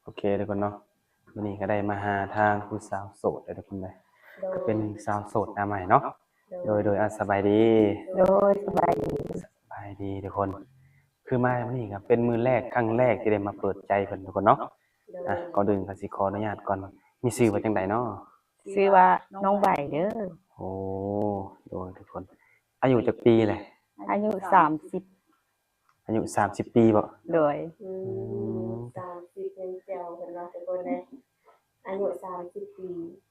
โอเคทุกคนเนาะวันนี้ก็ได้มาหาทางผู้สาวโสดเลยทุกคนเลยโดก็ยเป็นสาวโสดหน้าใหม่เนาะโดโดยสบายดีโดยสบายดีสบายดีทุกคนคือมาวันนี้ครับเป็นมือแรกครั้งแรกที่ได้มาเปิดใจเพิ่นทุกคนเนาะโดยก่อนอื่นก็สิขออนุญาตก่อนมีชื่อว่าจังไดเนาะชื่อว่าน้องใบเด้อโอ้โดยทุกคนอายุจักปีเลยอายุ30อายุ30ปีบ่โดย30เป็นแจวเพิ่นว่าทุกคนเลยอายุ30ปี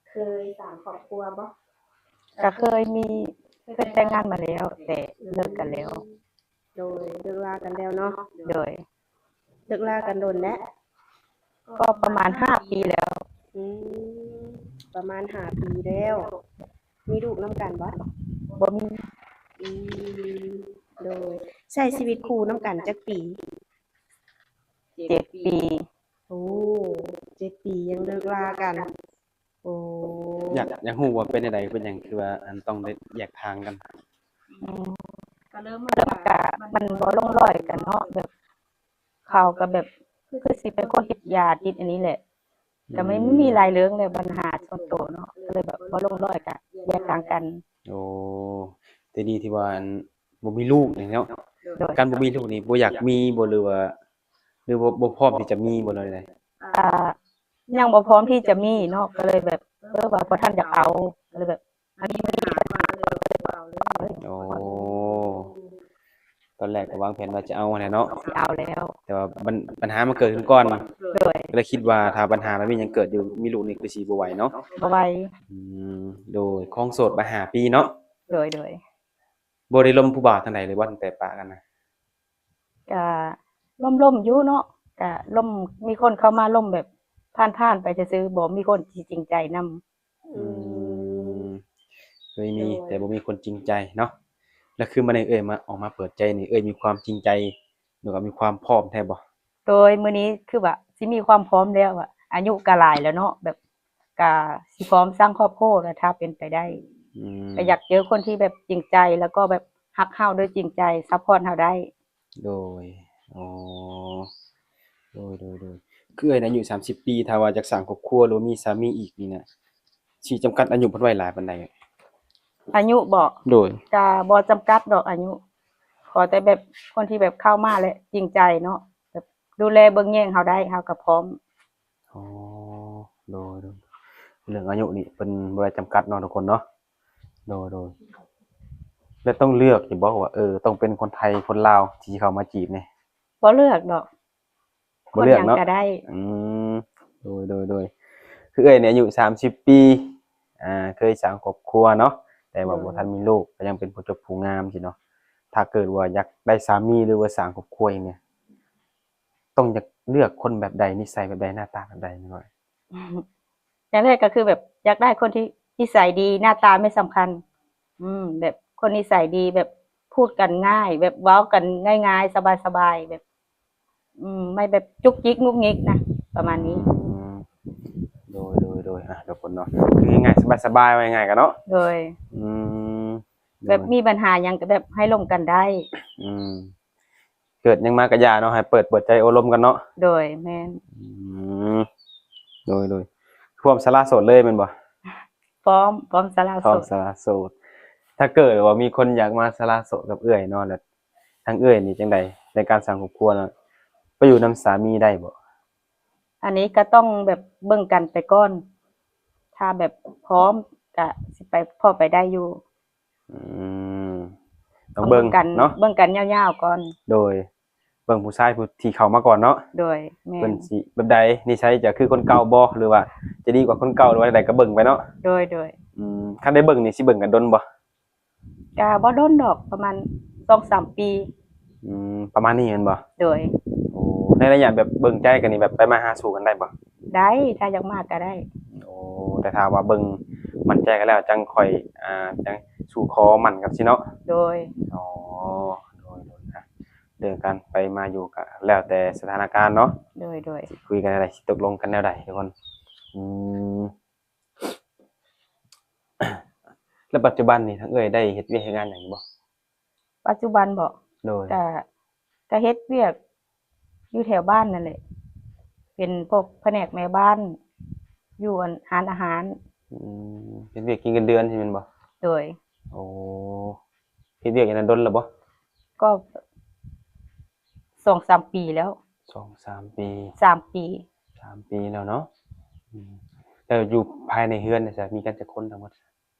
เคยสร้างครอบครัวบ่ก็เคยแต่งงานมาแล้วแต่เลิกกันแล้วโดยเลิกลากันแล้วเนาะโดยเลิกลากันโดนแล้วก็ประมาณ5ปีแล้วอืมประมาณ5ปีแล้วมีลูกนำกันบ่บ่มีอืมโดยใช้ชีวิตคู่นำกันจักปี7ปีโอ้7ปียังเลิกลากันโอ้อยากฮู้ว่าเป็นจังไดเป็นหยังคือว่าอันต้องได้แยกทางกันอืมก็เริ่มแล้วก็มันบ่ลงรอยกันเนาะแบบเขาก็แบบคือสิเป็นคนติดยาติดอันนี้แหละก็ไม่มีรายเรื่องเลยปัญหาส่วนตัวเนาะก็เลยแบบบ่ลงรอยกันแยกทางกันโอ้แต่ดีที่ว่าอันบ่มีลูกนี่เนาะ โดย การบ่มีลูกนี่บ่อยากมีบ่หรือว่าบ่พร้อมที่จะมีบ่เลยใดอ่ายังบ่พร้อมที่จะมีเนาะก็เลยแบบว่าบ่ทันอยากเอาก็เลยแบบอันนี้มันมีปัญหาเลยโอ้ตอนแรกก็วางแผนว่าจะเอาแหละเนาะสิเอาแล้ว แต่ว่าปัญหามันเกิดขึ้นก่อนโดยก็เลยคิดว่าถ้าปัญหามันมีหยังเกิดอยู่มีลูกนี่คือสิบ่ไหวเนาะบ่ไหวอืมโดยครองโสดมา5ปีเนาะโดยบ่ได้ล้มผู้บ่าวทางใดเลยบ่ตั้งแต่ปะกันน่ะก็ล่มๆอยู่เนาะก็ล่มมีคนเข้ามาล่มแบบผ่านๆไปซื่อๆบ่มีคนที่จริงใจนำอืมเคยมีแต่บ่มีคนจริงใจเนาะแล้วคือมันได้มาออกมาเปิดใจนี่มีความจริงใจหรือว่ามีความพร้อมแท้บ่โดยมื้อนี้คือว่าสิมีความพร้อมแล้วอะอายุก็หลายแล้วเนาะแบบก็สิพร้อมสร้างครอบครัวแล้วถ้าเป็นไปได้อืมก็อยากเจอคนที่แบบจริงใจแล้วก็แบบรักเราด้วยจริงใจซัปพอร์ตเราได้โดยอ๋อโดยคืออายุ30ปีถ้าว่าอยากสร้างครอบครัวหรือว่ามีสามีอีกนี่น่ะสิจำกัดอายุเพิ่นไว้หลายปานใดอายุบ่โดยก็บ่จำกัดดอกอายุขอแต่แบบคนที่แบบเข้ามาแล้วจริงใจเนาะแบบดูแลเบิ่งแย่งเราได้เราก็พร้อมอ๋อโดยเรื่องอายุนี่เพิ่นบ่ได้จำกัดเนาะทุกคนเนาะโดยแล้วต้องเลือกอยู่บ่ว่าต้องเป็นคนไทยคนลาวที่เข้ามาจีบนี่บ่เลือกดอกคบ่นหยังเลือกเนาะก็ได้อืมโดยคือเนี่ยอายุ30ปีเคยสร้างครอบครัวเนาะแต่ว่าบ่ทันมีลูกก็ยังเป็นผู้จบผู้งามสิเนาะถ้าเกิดว่าอยากได้สามีหรือว่าสร้างครอบครัวอย่างเงี้ยต้องอยากเลือกคนแบบใดนิสัยแบบใดหน้าตาแบบใดนี่ว่า อย่างแรกก็คือแบบอยากได้คนที่นิสัยดีหน้าตาไม่สำคัญแบบคนนิสัยดีแบบพูดกันง่ายแบบเว้ากันง่ายๆสบายๆแบบไม่แบบจุกจิกงุกงิกนะประมาณนี้อืมโดยทุกคนเนาะคือง่ายๆสบายๆว่าง่ายๆกันเนาะโดยอืมแบบมีปัญหาหยังก็แบบให้ร่วมกันได้อืมเกิดหยังมาก็อย่าเนาะให้เปิดใจโอ้ลมกันเนาะโดยแม่นอืมโดยพร้อมสละโสดเลยแม่นบ่พร้อมสละพร้อมโสดสละโสดถ้าเกิดว่ามีคนอยากมาสละโสดกับเอื้อยเนาะแล้วทางเอื้อยนี่จังไดในการสร้างครอบครัวเนาะไปอยู่นำสามีได้บ่อันนี้ก็ต้องแบบเบิ่งกันไปก่อนถ้าแบบพร้อมก็สิไปพอไปได้อยู่อืมต้องเบิ่งกันเนาะเบิ่งกันยาวๆก่อนโดยเบิ่งผู้ชายผู้ที่เข้ามาก่อนเนาะ โดยแม่เพิ่นนสิแบบใดนิสัยจะคือคนเก่าบ่หรือว่าจะดีกว่าคนเก่าหรือว่าจั่งใดก็เบิ่งไปเนาะโดยคันได้เบิ่งนี่สิเบิ่งกันดนบ่ก็บ่โดนดอกประมาณ2-3 ปีประมาณนี้แม่นบ่โดยโอ้ในระยะแบบเบิ่งใจกันนี่แบบไปมาหาสู่กันได้บ่ได้ถ้าอยากมากก็ได้โอ้แต่ถ้าว่าเบิ่งมั่นใจกันแล้วจังค่อยจังสู่ขอมั่นกันสิเนาะโดยอ๋อโดยนะเรื่องการไปมาอยู่ก็แล้วแต่สถานการณ์เนาะโดยสิคุยกันได้สิตกลงกันแนวใดทุกคนอืม แล้วปัจจุบันนี่ทั้งเอ้ยได้เฮ็ดเวียกเฮ็ดงานหยังอยู่บ่ปัจจุบันบ่โดยก็ก็เฮ็ดเวียกอยู่แถวบ้านนั่นแหละ เป็นพวกแผนกแม่บ้าน อยู่อันร้านอาหาร เป็นเวียกกินเงินเดือนใช่แม่นบ่ โดย โอ้เฮ็ดเวียกอย่างนั้นดนแล้วบ่ ก็2-3 ปีแล้ว 2-3 ปี 3 ปี 3 ปีแล้วเนาะอืมแล้วอยู่ภายในเรือนน่ะจะมีกันจักคนทั้งหมด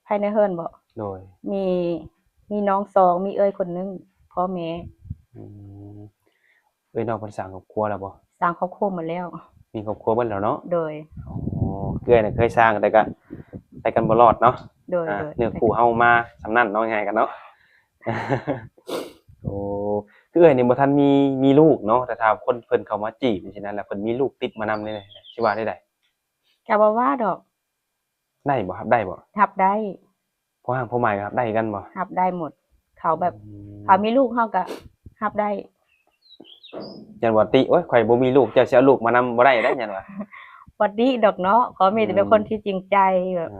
ภายในเฮือนบ่ โดย มีมีน้อง2มีเอ้ยคนหนึงพ่อแม่ อืมเอ้ยน้องเพิ่นสร้างครอบครัวแล้วบ่ สร้างครอบครัวหมดแล้ว มีครอบครัวเบิดแล้วเนาะ โดย อ๋อเอื้อยน่ะเคยสร้างแต่ก็ไปกันบ่รอดเนาะ โดย เนื้อคู่เฮามาสำนั้นเนาะง่ายกันเนาะ โอ้คือเอ้ยนี่บ่ทันมีลูกเนาะแต่ถ้าคนเพิ่นเข้ามาจีบจังซี่นะแล้วเพิ่นมีลูกติดมานำนี่สิว่าได้ใด ก็บ่ว่าดอก ได้บ่ครับได้บ่ รับได้ พ่อห้างพ่อหมายครับได้กันบ่ รับได้หมด เขาแบบ อืม เขามีลูกเขาก็รับได้ ยันว่าติโอ๊ยข่อยบ่มีลูกเจ้าสิเอาลูกมานำบ่ได้เด้ยันว่า บ่ดีดอกเนาะขอมีแต่เป็นคนที่จริงใจแบบ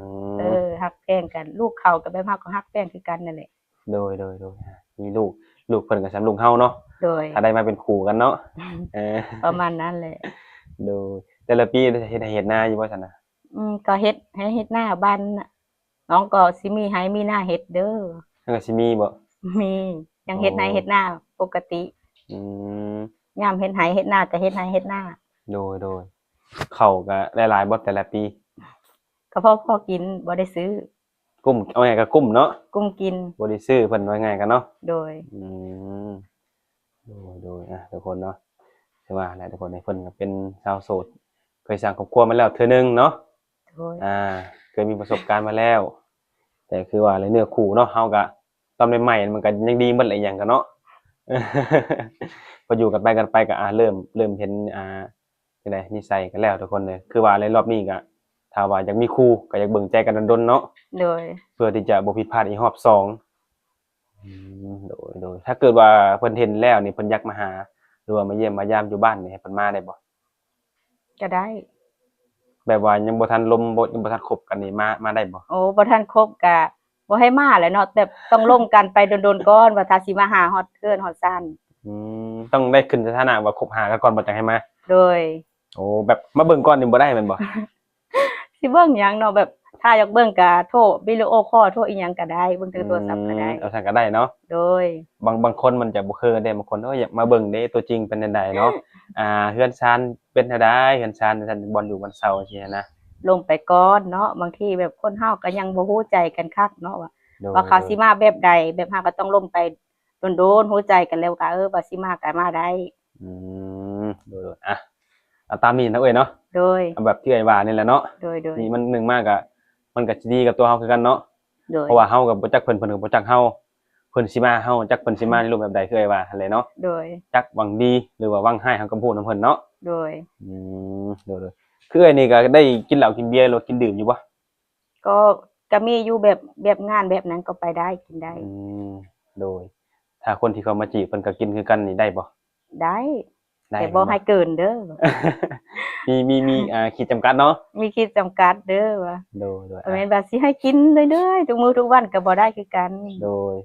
อื ฮักแพงกัน ลูกเขาก็แบบฮักก็ฮักแพงคือกันนั่นแหละ โดยมีลูกเพิ่นก็สำลูกเฮาเนาะ โดย ถ้าได้มาเป็นคู่กันเนาะเออ ประมาณนั้นแหละ โดยแต่ละปีได้เฮ็ดให้เฮ็ดนาอยู่บ่ซั่นน่ะ ก็เฮ็ดให้เฮ็ดหน้าบ้านน่ะน้องก็สิมีให้มีหน้าเฮ็ดเด้อ มันก็สิมีบ่ มียังเฮ็ดให้เฮ็ดหน้าปกติ อืม ยามเฮ็ดให้เฮ็ดหน้าก็เฮ็ดให้เฮ็ดหน้า โดยเข้าวก็หลายๆบ่แต่ละปี ก็พอกินบ่ได้ซื้อ กุ้มเอาไงก็กุ้มเนาะ กุ้มกิน บ่ได้ซื้อเพิ่นว่าไงกันเนาะ โดย อืมโดยทุกคนเนาะใช่ว่าแหละทุกคนในเพิ่นก็เป็นชาวโสดเคยสร้างครอบครัวมาแล้วเทื่อนึงเนาะ โดย เคยมีประสบการณ์มาแล้ว แต่คือว่าอะไรเนื้อคู่เนาะเฮาก็ตอนใหม่ๆมันก็ยังดีหมดหลายอย่างกันเนาะ พออยู่กันไปก็เริ่มเห็นจังได๋นิสัยกันแล้วทุกคนเลยคือว่าอะไรรอบนี้ก็ถ้าว่าอยากมีคู่ก็อยากเบิ่งใจกันดนๆเนาะ โดย เพื่อที่จะบ่ผิดพลาดอีกรอบสองโดยถ้าเกิดว่าเพิ่นเห็นแล้วนี่เพิ่นอยากมาหาหรือว่ามาเยี่ยมมายามอยู่บ้านนี่ให้เพิ่นมาได้บ่ ก็ได้ แบบว่ายังบ่ทันลมบ่ยังบ่ทันคบกันนี่มาได้บ่ โอ้บ่ทันครบก็บ่ให้มาแหละเนาะแต่ต้องร่วมกันไปโดนๆก่อนว่าถ้าสิมาหาฮอดเฮือนฮอดซ่าน ต้องได้ขึ้นสถานะว่าคบหากันก่อนบ่จังให้มา โดย โอ้แบบมาเบิ่งก่อนนี่บ่ได้แม่นบ่ สิเบิ่งหยังเนาะแบบถ้าอยากเบิ่งก็โทรวิดีโอคอลโทรอีหยังก็ได้เบิ่งทางโทรศัพท์ก็ได้ เอาซั่นก็ได้เนาะ โดย บางคนมันจะบ่เคยได้บางคนอยากมาเบิ่งเด้ตัวจริงเป็นจังไดเนาะ เฮือนซานเป็นจังไดเฮือนซานซั่นบ่อนอยู่วันเสาร์จังซี่นะ ลงไปก่อนเนาะบางทีแบบคนเฮาก็ยังบ่ฮู้ใจกันคักเนาะว่า โดย ว่าเขาสิมาแบบใดแบบเฮาก็ต้องลงไปโดนๆฮู้ใจกันแล้วก็ว่าสิมาก็มาได้ โดยเอาตามนี้นะเอ้ยเนาะ โดย เอาแบบที่เอ้ยว่านี่แหละเนาะ โดย นี่มันหนึ่งมากอะมันก็สิดีกับตัวเฮาคือกันเนาะ โดย เพราะว่าเฮาก็บ่จักเพิ่นก็บ่จักเฮาเพิ่นสิมาเฮาจักเพิ่นสิมาในรูปแบบใดคือเอ้ยว่าหั่นแหละเนาะ โดย จักหวังดีหรือว่าหวังร้ายเฮาก็บ่ฮู้นำเพิ่นเนาะ โดย โดยคือเอ้ยนี่ก็ได้กินเหล้ากินเบียร์หรือกินดื่มอยู่บ่ ก็มีอยู่แบบงานแบบนั้นก็ไปได้กินได้ โดย ถ้าคนที่เขามาจีบเพิ่นก็กินคือกันนี่ได้บ่ ได้ ได้ แต่บ่ให้เกินเด้อ มีขีดจำกัดเนาะ มีขีดจำกัดเด้อว่า โดย บ่แม่นว่าสิให้กินเรื่อยๆทุกมื้อทุกวันก็บ่ได้คือกัน โดย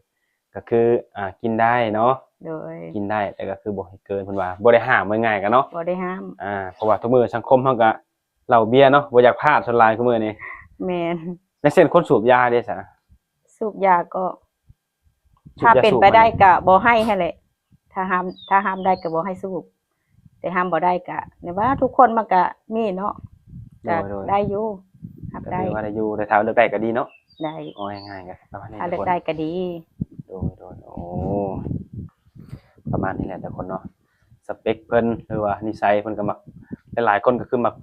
ก็คือกินได้เนาะ โดย กินได้แต่ก็คือบ่ให้เกินเพิ่นว่าบ่ได้ห้ามไว้ง่ายกันเนาะ บ่ได้ห้าม เพราะว่าทุกมื้อสังคมเฮาก็เหล้าเบียร์เนาะบ่อยากพลาดส่วนหลายคือมื้อนี้ แม่น ในเส้นคนสูบยาเด้ซะ สูบยาก็ สูบ ถ้าย เป็น สูบ ไปได้ มัน ก็บ่ให้หั่นแหละถ้าห้ามได้ก็บ่ให้สูบแต่ห้ามบ่ได้ก็เนี่ยว่าทุกคนมันก็มีเนาะก็ โดย ได้อยู่รับ ก็ ได้ คือว่าได้อยู่แต่ถ้าเลือกได้ก็ดีเนาะ ได้ เอาง่ายๆก็ประมาณนี้ ถ้าเลื ทุ อก กคน ได้ก็ดี โดยโอ้ประมาณนี้แหละทุกคนเนาะสเปคเพิ่นหรือว่านิสัยเพิ่นก็มักหลายๆคนก็คือมัก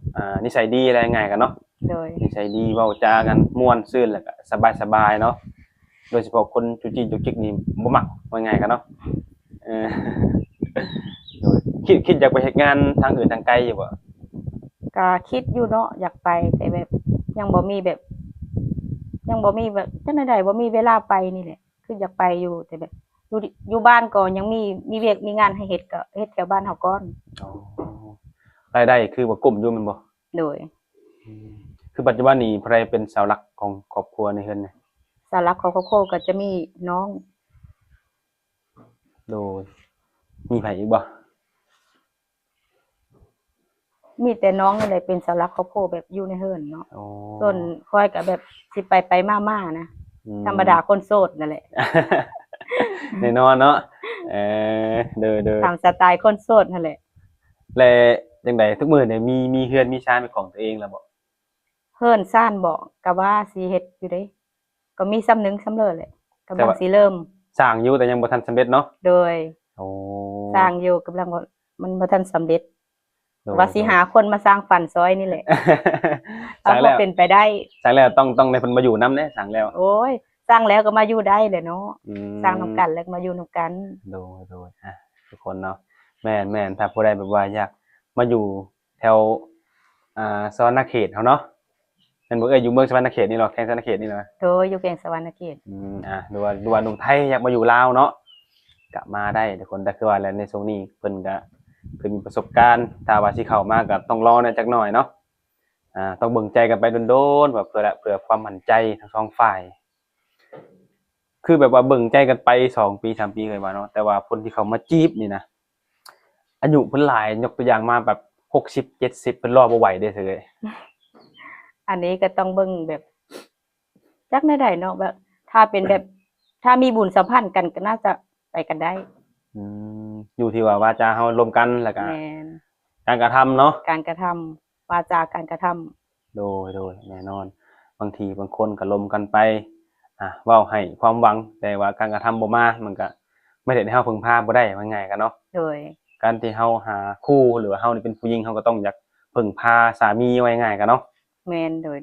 นิสัยดีอะไรง่ายกันเนาะ โดย นิสัยดีเว้าจากันม่วนซื่นแล้วก็สบายๆเนาะโดยเฉพาะคนจุจี้จุกจิกนี่บ่มักว่าง่ายกันเนาะเออ โดยคิดอยากไปเฮ็ดงานทางอื่นทางไกลอยู่บ่ ก็คิดอยู่เนาะอยากไปแต่แบบยังบ่มีแบบจังได๋บ่มีเวลาไปนี่แหละคืออยากไปอยู่แต่แบบอยู่บ้านก็ยังมีเวียกมีงานให้เฮ็ดก็เฮ็ดแถวบ้านเฮาก่อน อ๋อรายได้คือบ่กุ้มอยู่แม่นบ่ โดย คือปัจจุบันนี้ไผเป็นเสาหลักของครอบครัวในเฮือนนี่ สาระของครอบครัวก็จะมีน้อง โดยมีไผอีกบ่ มีแต่น้องนั่นแหละเป็นเสาหลักครอบครัวแบบอยู่ในเฮือนเนาะ โอ้ ส่วนคอยก็แบบสิไปมาๆนะ อืม ธรรมดาคนโสดนั่นแหละ แน่นอนเนาะเด้อ ตามสไตล์คนโสดนั่นแหละ ๆและจังไดทุกมื้อเนี่ยมีเฮือนมีชานเป็นของตัวเองแล้วบ่ เฮือนซ่านบอกก็ว่าสิเฮ็ดอยู่เด้ก็มีซ้ำหนึงซ้ำเลยแหละกำลังสิเริ่ม สร้างอยู่แต่ยังบ่ทันสำเร็จเนาะ โดย โอ้ สร้างอยู่กำลังว่ามันบ่ทันสำเร็จ โดย ว่าสิหาคนมาสร้างฝันซอยนี่แหละ สร้าง เอา แล้ว เป็นไปได้ สร้างแล้วต้องให้เพิ่นมาอยู่นำเด้สร้างแล้ว โอ้ย สร้างแล้วก็มาอยู่ได้แหละเนาะ อืม สร้างนํกันแล้วก็มาอยู่นํกัน โดยทุกคนเนาะแม่นถ้าผู้ใดแบบว่าอยากมาอยู่แถวสวรรณเขตเฮาเนาะแม่นบ่อยู่เมืองสวรรณเขตนี่หรอแข่งสวรรณเขตนี่เนาะ โดยอยู่แก่งสวรรณเขต ดูว่าหนุ่มไทยอยากมาอยู่ลาวเนาะก็มาได้ทุกคนแต่คือว่าแล้วในช่วงนี้เพิ่นก็เคยมีประสบการณ์ถ้าว่าสิเข้ามาก็ต้องรอหน่อยจักหน่อยเนาะต้องเบิ่งใจกันไปโดนๆแบบเพื่อความมั่นใจทั้งสองฝ่าย คือแบบว่าเบิ่งใจกันไป2 ปี 3 ปีเคยว่าเนาะแต่ว่าคนที่เขามาจีบนี่นะอายุเพิ่นหลายยกตัวอย่างมาแบบ60 70เพิ่นรอบ่ไหวเด้อเด้อ อันนี้ก็ต้องเบิ่งแบบจักแนวใดเนาะแบบถ้าเป็นแบบถ้ามีบุญสัมพันธ์กันก็น่าจะไปกันได้ อยู่ที่ว่าวาจาเฮาร่วมกันแล้วก็ แม่น การกระทำเนาะ การกระทำวาจาการกระทำ โดยแน่นอน บางทีบางคนก็ลมกันไปเว้าให้ความหวังแต่ว่าการกระทำบ่มามันก็ไม่ได้ให้เฮาพึ่งพาบ่ได้ว่าง่ายกันเนาะ โดย การที่เฮาหาคู่หรือว่าเฮานี่เป็นผู้หญิงเฮาก็ต้องอยากพึ่งพาสามีไว้ง่ายกันเนาะ แม่นโดย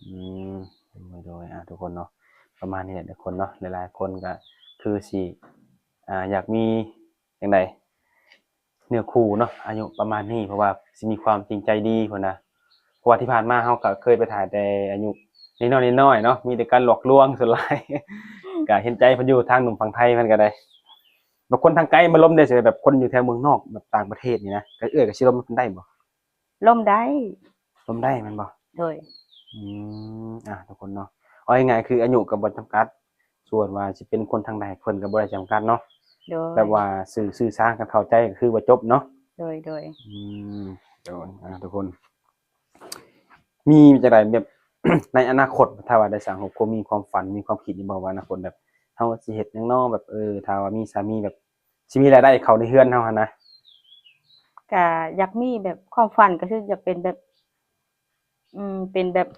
อืมโดยทุกคนเนาะประมาณนี้แหละทุกคนเนาะหลายๆคนก็คือสิอยากมีจังไดเนื้อคู่เนาะอายุประมาณนี้เพราะว่าสิมีความจริงใจดีพุ่นน่ะเพราะว่าที่ผ่านมาเฮาก็เคยไปถ่ายแต่อายุน้อยๆเนาะมีแต่การหลอกลวงส่วนหลาย ก็เห็นใจเพิ่นอยู่ทางหนุ่มฝั่งไทยเพิ่นก็ได้บางคนทางไกลมาล้มได้สิแบบคนอยู่แถวเมืองนอกแบบต่างประเทศนี่นะก็ก็สิล้มเพิ่นได้บ่ ล่มได้ ล้มได้แม่นบ่ โดย ทุกคนเนาะเอาง่ายๆคืออายุก็บ่จำกัด ส่วนว่าสิเป็นคนทางใดเพิ่นก็บ่ได้จำกัดเนาะ โดย แบบว่าสื่อสารกันเข้าใจก็คือว่าจบเนาะ โดย โดยทุกคน มีจังได๋แบบ ในอนาคตถ้าว่าได้สร้างครอบครัวมีความฝันมีความคิดอยู่บ่ว่าอนาคตแบบเฮาสิเฮ็ดหยังเนาะแบบถ้าว่ามีสามีแบบสิมีรายได้เข้าในเรือนเฮาหั่นนะ ก็อยากมีแบบความฝันก็คืออยากเป็นแบบ เป็นแบบ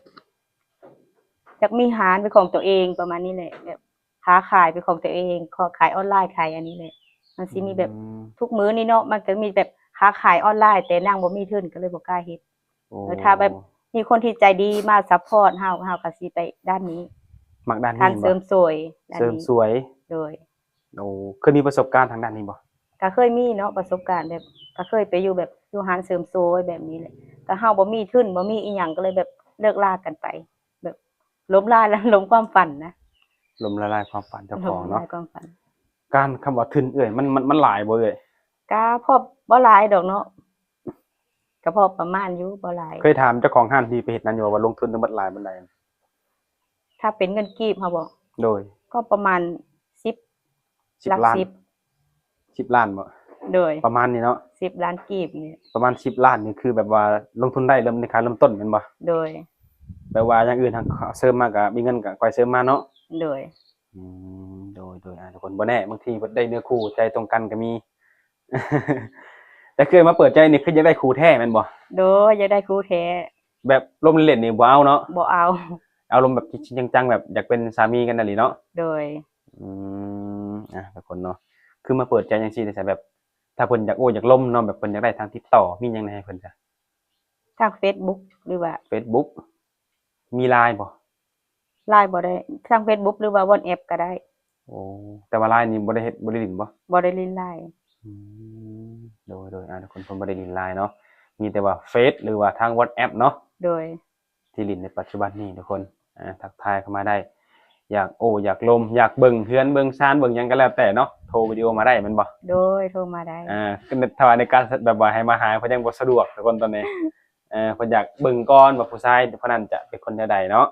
อยากมีร้านเป็นของตัวเองประมาณนี้แหละแบบค้าขายเป็นของตัวเองขายออนไลน์ขายอันนี้แหละมันสิมีแบบทุกมื้อนี้เนาะมันก็มีแบบค้าขายออนไลน์แต่นางบ่มีทุนก็เลยบ่กล้าเฮ็ด โอ้ ถ้าแบบมีคนที่ใจดีมาซัปพอร์ตเฮาก็สิไปด้านนี้ มักด้าน ทาง นี้ เสริ บ่ มสวยด้าน เสริม นี้ สวย โดย โอ้เคยมีประสบการณ์ทางด้านนี้บ่ ก็เคยมีเนาะประสบการณ์แบบก็เคยไปอยู่แบบอยู่ร้านเสริมสวยแบบนี้แหละก็เฮาบ่มีทุนบ่มีอีหยังก็เลยแบบเลิกลากันไป แบบล้มลาแล้วล้มความฝันนะ ลมละลายความฝันเจ้าของ ล้ม เนาะ ลายความฝัน การคำว่าทุนมันหลายบ่เอ่ย ก็พอบ่หลายดอกเนาะก็พอประมาณอยู่บ่หลาย เคยถามเจ้าของห้างที่ไปเฮ็ดนั้นอยู่ว่าลงทุนทั้งหมดหลายปานใด ถ้าเป็นเงินกีบเฮาบอก โดย ก็ประมาณ10 หลัก 10 ล้าน 10 10 ล้านบ่ โดย ประมาณนี้เนาะ 10 ล้านกีบนี่ ประมาณ10 ล้านนี่คือแบบว่าลงทุนได้เริ่มในการเริ่มต้นแม่นบ่ โดย แปลว่าอย่างอื่นทางเสริมมาก็มีเงินก็ค่อยเสริมมาเนาะ โดย โดยทุกคนบ่แน่บางทีบ่ได้เนื้อคู่ใจตรงกันก็มี แต่เคยมาเปิดใจนี่คืออยากได้คู่แท้แม่นบ่ โดยอยากได้ครูแท้ แบบลมเล่นๆนี่บ่เอาเนาะ บ่เอา อารมณ์แบบจริงๆจังๆแบบอยากเป็นสามีกันนั่นแหละเนาะ โดย ทุกคนเนาะคือมาเปิดใจจังซี่ได้แบบ ถ้าเพิ่นอยากอยากล่มเนาะแบบเพิ่นอยากได้ทางติดต่อมีหยังให้เพิ่นจ้ะ ทาง Facebook หรือว่า Facebook มี LINE บ่ LINE บ่ได้ทาง Facebook หรือว่า WhatsApp ก็ได้ โอ้แต่ว่า LINE นี่บ่ได้เฮ็ดบ่ได้เลินบ่ บ่ได้เล่น LINE อืมโดยทุกคนเพิ่นบ่ได้เลิน LINE เนาะมีแต่ว่าเฟซหรือว่าทาง WhatsApp เนาะ โดย ที่เลินในปัจจุบันนี้ทุกคนทักทายเข้ามาได้ อยากอยากลมอยากเบิ่งเฮือนเบิ่งชานเบิ่งหยังก็แล้วแต่เนาะโทรวิดีโอมาได้แม่นบ่ โดยโทรมาได้ ก็ถ้าว่าในการแบบว่าให้มาหาเพิ่นยังบ่สะดวกทุกคนตอนนี้เพิ่นอยากเบิ่งก่อนว่าผู้ชายคนนั้นจะเป็นคนแนวใดเนาะ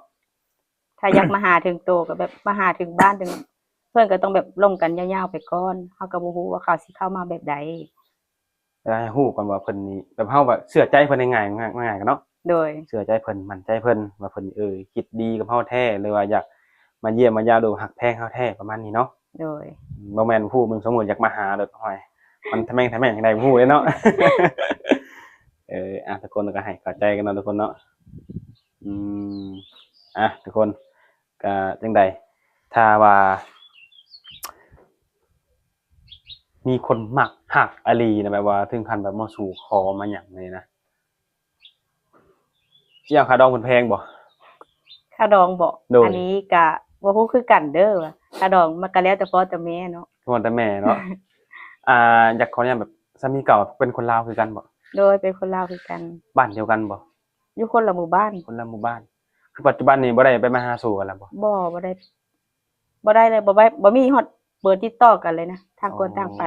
ถ้าอยากมาหาถึงโตก็แบบมาหาถึงบ้านถึง เพิ่นก็ต้องแบบลงกันยาวๆไปก่อนเฮาก็บ่ฮู้ว่าเขาสิเข้ามาแบบใด ไป แต่ให้ฮู้ก่อนว่าเพิ่นนี่แบบเฮาแบบเชื่อใจเพิ่นง่ายๆง่ายๆกันเนาะ โดย เชื่อใจเพิ่นมั่นใจเพิ่นว่าเพิ่นคิดดีกับเฮาแท้หรือว่าอยากมาเยี่ยมมายามหรือว่าฮักแพงเฮาแท้ประมาณนี้เนาะ โดย บ่แม่นผู้มึงสมมุติอยากมาหาเด้อห้อยมันทะแม่งจังได๋บ่ฮู้เด้เนาะ ทุกคนก็ให้เข้าใจกันเนาะทุกคนเนาะอืมทุกคนก็จังใดถ้าว่า มีคนมักฮักอหลีนะแบบว่าถึงขั้นแบบมาสู่ขอมาหยังเลยนะสิเอาค่าดองเพิ่นแพงบ่ ค่าดองบ่ โดย อันนี้ก็บ่ฮู้คือกันเด้อว่าค่าดองมันก็แล้วแต่พ่อแต่แม่เนาะ ทุกคนแต่แม่เนาะ อยากขออนุญาตแบบสามีเก่าเป็นคนลาวคือกันบ่ โดยเป็นคนลาวคือกัน บ้านเดียวกันบ่ อยู่คนละหมู่บ้าน คนละหมู่บ้าน คือปัจจุบันนี้บ่ได้ไปมาหาสู่กันแล้วบ่ บ่ได้เลยบ่มีฮอดเบอร์ติดต่อกันเลยนะทางคนต่างไป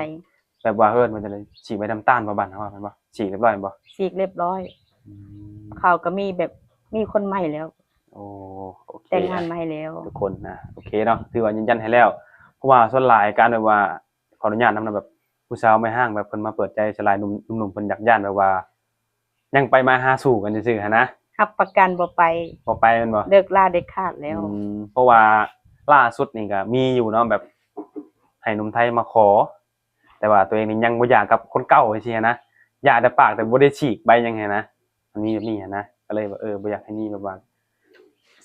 แบบว่ามันจะเลยฉีกใบน้ำตาลบ่บ้านเฮาว่าแม่นบ่ฉีกเรียบร้อยบ่ สีกเรียบร้อย อืม เขาก็มีแบบมีคนใหม่แล้ว โอเค แต่งงานใหม่แล้ว ทุกคนนะโอเคเนาะถือว่ายืนยันให้แล้วเพราะว่าส่วนหลายการแบบว่าขออนุญาตนำนะแบบผู้สาวไม่ห้างแบบเพิ่นมาเปิดใจสลายหนุ่มๆเพิ่นอยากย่านแบบว่า ยังไปมาหาสู่กันซื่อๆหันนะ รับประกันบ่ไป บ่ไปแม่นบ่ เลิกลาเด็ดขาดแล้ว เพราะว่าล่าสุดนี่ก็มีอยู่เนาะแบบให้หนุ่มไทยมาขอ แต่ว่าตัวเองนี่ยังบ่อยากกับคนเก่าจังซี่นะอยากแต่ปากแต่บ่ได้ฉีกใบยังไงนะมันมีแบบนี้หันนะก็เลยว่าบ่อยากให้มีแบบว่า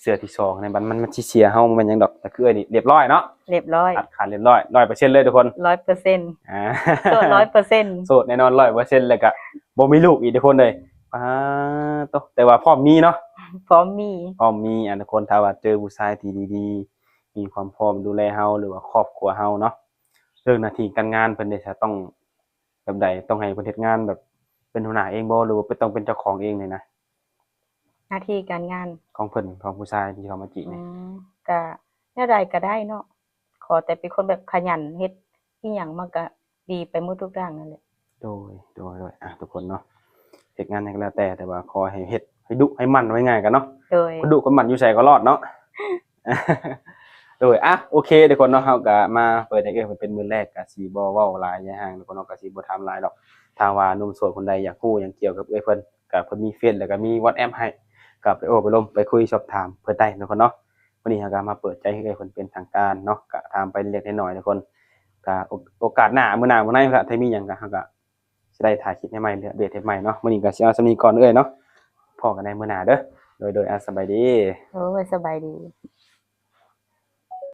เสือที่สองในมันสิเสียเฮาบ่แม่นหยังดอกแต่คืออันนี้เรียบร้อยเนาะ เรียบร้อย ตัดขาดเรียบร้อย 100% เลยทุกคน 100% อ่า โสด100% โสดแน่นอน 100% เลยก็บ่มีลูกอีกทุกคนเลยแต่ว่าพร้อมมีเนาะ พร้อมมี พร้อมมีทุกคนถ้าว่าเจอผู้ชายที่ดีๆมีความพร้อมดูแลเฮาหรือว่าครอบครัวเฮาเนาะเรื่องหน้าที่การงานเพิ่นได้จะต้องแบบใดต้องให้เพิ่นเฮ็ดงานแบบเป็นหัวหน้าเองบ่หรือว่าต้องเป็นเจ้าของเองเลยนะ หน้าที่การงาน ของเพิ่นของผู้ชายที่เขามาจีบนี่ ก็แนวใดก็ได้เนาะขอแต่เป็นคนแบบขยันเฮ็ดอีหยังมันก็ดีไปหมดทุกอย่างนั่นแหละ โดยทุกคนเนาะเฮ็ดงานให้ก็แล้วแต่ว่าขอให้เฮ็ดให้ดุให้มั่นไว้ง่ายกันเนาะ โดย คนดุคนมั่นอยู่ไสก็รอดเนาะ โดยโอเคทุกคนเนาะเฮาก็มาเปิดให้เพิ่นเป็นมื้อแรกก็สิบ่เว้าหลายอย่าห่างทุกคนเนาะก็สิบ่ถามหลายดอกถ้าว่าหนุ่มโสดคนใดอยากรู้หยังเกี่ยวกับเพิ่นก็เพิ่นมีเฟซแล้วก็มี WhatsApp ให้ก็ไปโอ้ไปล้มไปคุยสอบถามเพิ่นได้ทุกคนเนาะวันนี้เฮาก็มาเปิดใจให้เพิ่นเป็นทางการเนาะก็ถามไปเล็กน้อยๆทุกคนก็โอกาสหน้ามื้อหน้ามื้อไหนถ้ามีหยังก็เฮาก็สิได้ถ่ายคลิปให้ใหม่เรื่อยเดทให้ใหม่เนาะมื้อนี้ก็สิเอาส่ำนี้ก่อนเนาะพอกันในมื้อหน้าเด้อโดยสบายดี โอ้ยสบายดี